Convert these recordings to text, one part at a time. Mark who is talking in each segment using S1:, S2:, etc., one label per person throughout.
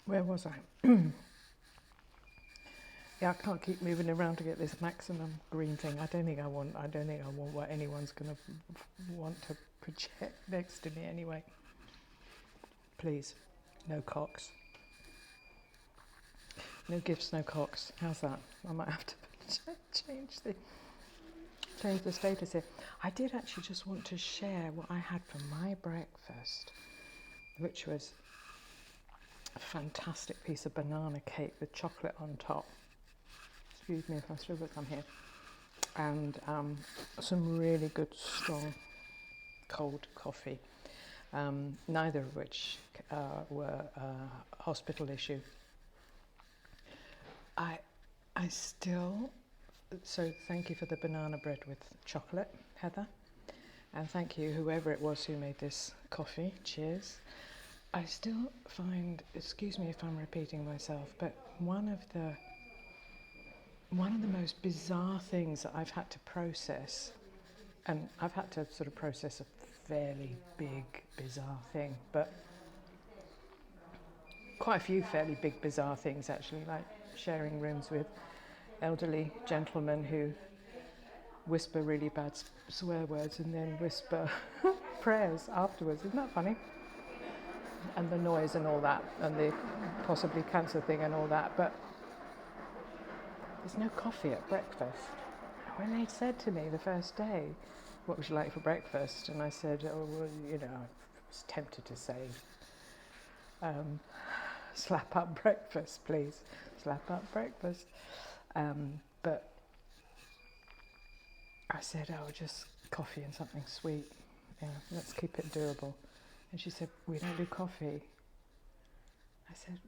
S1: Where was I? Yeah, I can't keep moving around to get this maximum green thing. I don't think I want. I don't think I want what anyone's going to want to project next to me anyway. Please, no cocks. No gifts, no cocks. How's that? I might have to change the status here. I did actually just want to share what I had for my breakfast, which was a fantastic piece of banana cake with chocolate on top. Excuse me if I struggle some here. And some really good, strong, cold coffee. Neither of which were a hospital issue. I still, so thank you for the banana bread with chocolate, Heather. And thank you, whoever it was who made this coffee. Cheers. I still find, excuse me if I'm repeating myself, but one of the most bizarre things that I've had to process, and I've had to sort of process a fairly big, bizarre thing, but quite a few fairly big, bizarre things actually, like sharing rooms with elderly gentlemen who whisper really bad swear words and then whisper prayers afterwards. Isn't that funny? And the noise and all that, and the possibly cancer thing and all that, but there's no coffee at breakfast. When they said to me the first day, what would you like for breakfast? And I said, oh, well, you know, I was tempted to say, slap up breakfast, please. Slap up breakfast. But I said, oh, just coffee and something sweet. Yeah, let's keep it doable. And she said, we don't do coffee. I said,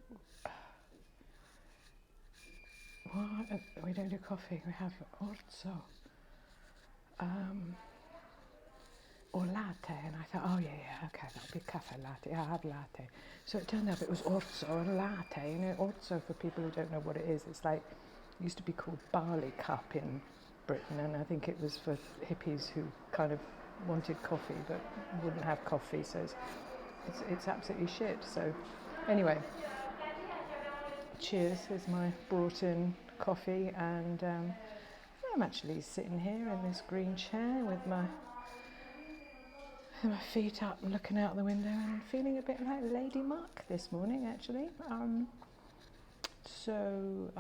S1: what? We don't do coffee. We have orzo. Or latte. And I thought, oh yeah, okay, that'll be cafe latte. Yeah, I'll have latte. So it turned out it was orzo and latte. You know, orzo, for people who don't know what it is, it's like, it used to be called barley cup in Britain, and I think it was for hippies who kind of wanted coffee but wouldn't have coffee, so it's absolutely shit. So anyway, cheers is my brought in coffee, and I'm actually sitting here in this green chair with my feet up and looking out the window and feeling a bit like Lady Mark this morning actually. So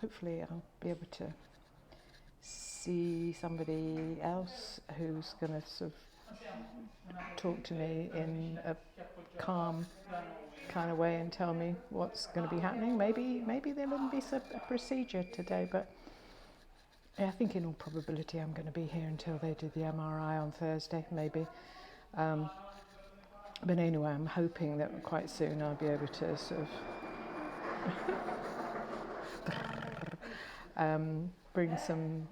S1: hopefully I'll be able to see somebody else who's going to sort of talk to me in a calm kind of way and tell me what's going to be happening. Maybe there wouldn't be a procedure today, but yeah, I think in all probability I'm going to be here until they do the MRI on Thursday, maybe. But anyway, I'm hoping that quite soon I'll be able to sort of bring some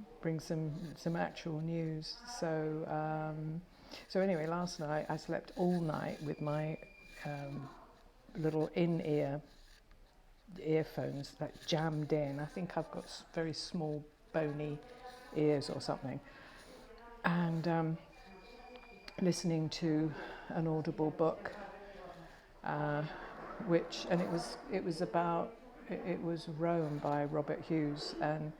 S1: actual news. So anyway, last night I slept all night with my little in-ear earphones like jammed in. I think I've got very small bony ears or something, and listening to an audible book, it was Rome by Robert Hughes, and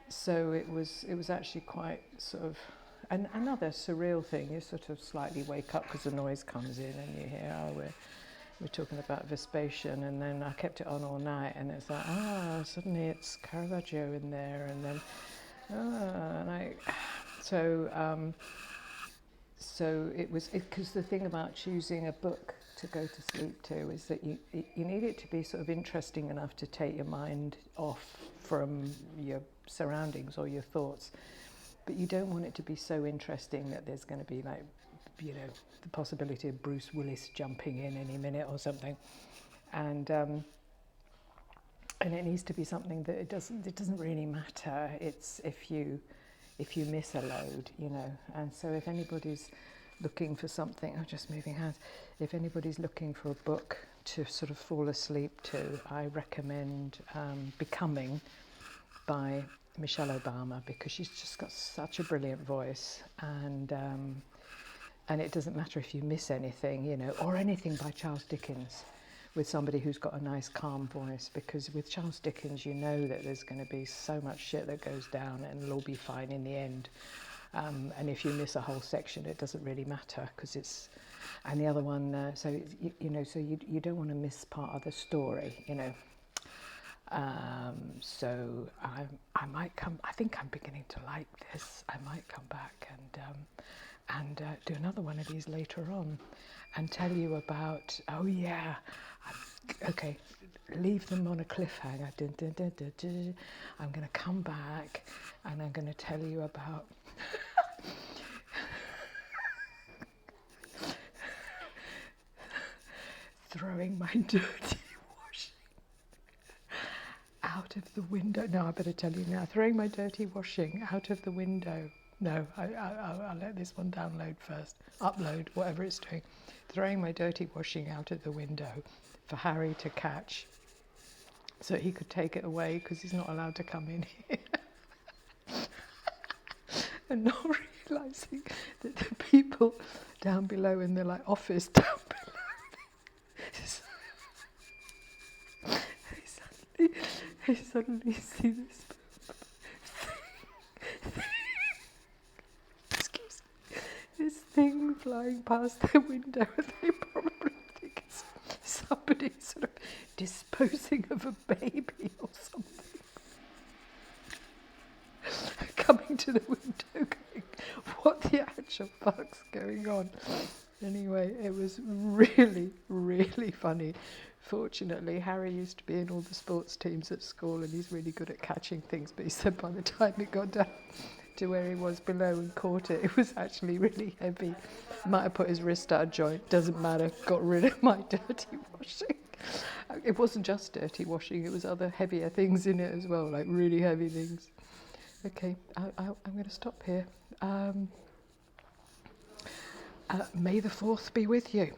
S1: so it was actually quite sort of another surreal thing. You sort of slightly wake up because the noise comes in and you hear, oh, we're talking about Vespasian, and then I kept it on all night, and it's like, suddenly it's Caravaggio in there, and then so it was, because the thing about choosing a book to go to sleep to is that you need it to be sort of interesting enough to take your mind off from your surroundings or your thoughts, but you don't want it to be so interesting that there's going to be, like, you know, the possibility of Bruce Willis jumping in any minute or something, and it needs to be something that it doesn't really matter. It's if you miss a load, you know. And so if anybody's looking for something, just moving hands, if anybody's looking for a book to sort of fall asleep to, I recommend Becoming by Michelle Obama, because she's just got such a brilliant voice, and it doesn't matter if you miss anything, you know, or anything by Charles Dickens, with somebody who's got a nice calm voice, because with Charles Dickens you know that there's going to be so much shit that goes down and it'll all be fine in the end. And if you miss a whole section, it doesn't really matter, because it's, and the other one, so you don't want to miss part of the story, you know. So I might come. I think I'm beginning to like this. I might come back and do another one of these later on, and tell you about. Oh yeah, okay. Leave them on a cliffhanger. Dun, dun, dun, dun, dun. I'm going to come back and I'm going to tell you about. Throwing my dirty washing out of the window. No, I better tell you now. Throwing my dirty washing out of the window. No, I'll let this one download first. Upload, whatever it's doing. Throwing my dirty washing out of the window for Harry to catch, so he could take it away, because he's not allowed to come in here. And not realising that the people down below in the office down below, they suddenly see this excuse me, this thing flying past their window, and they probably think it's somebody sort of disposing of a baby or something. Coming to the window going, what the actual fuck's going on? Anyway, it was really, really funny. Fortunately, Harry used to be in all the sports teams at school, and he's really good at catching things, but he said by the time it got down to where he was below and caught it, it was actually really heavy. Might have put his wrist out of joint, doesn't matter, got rid of my dirty washing. It wasn't just dirty washing, it was other heavier things in it as well, like really heavy things. Okay, I'm going to stop here. May the 4th be with you.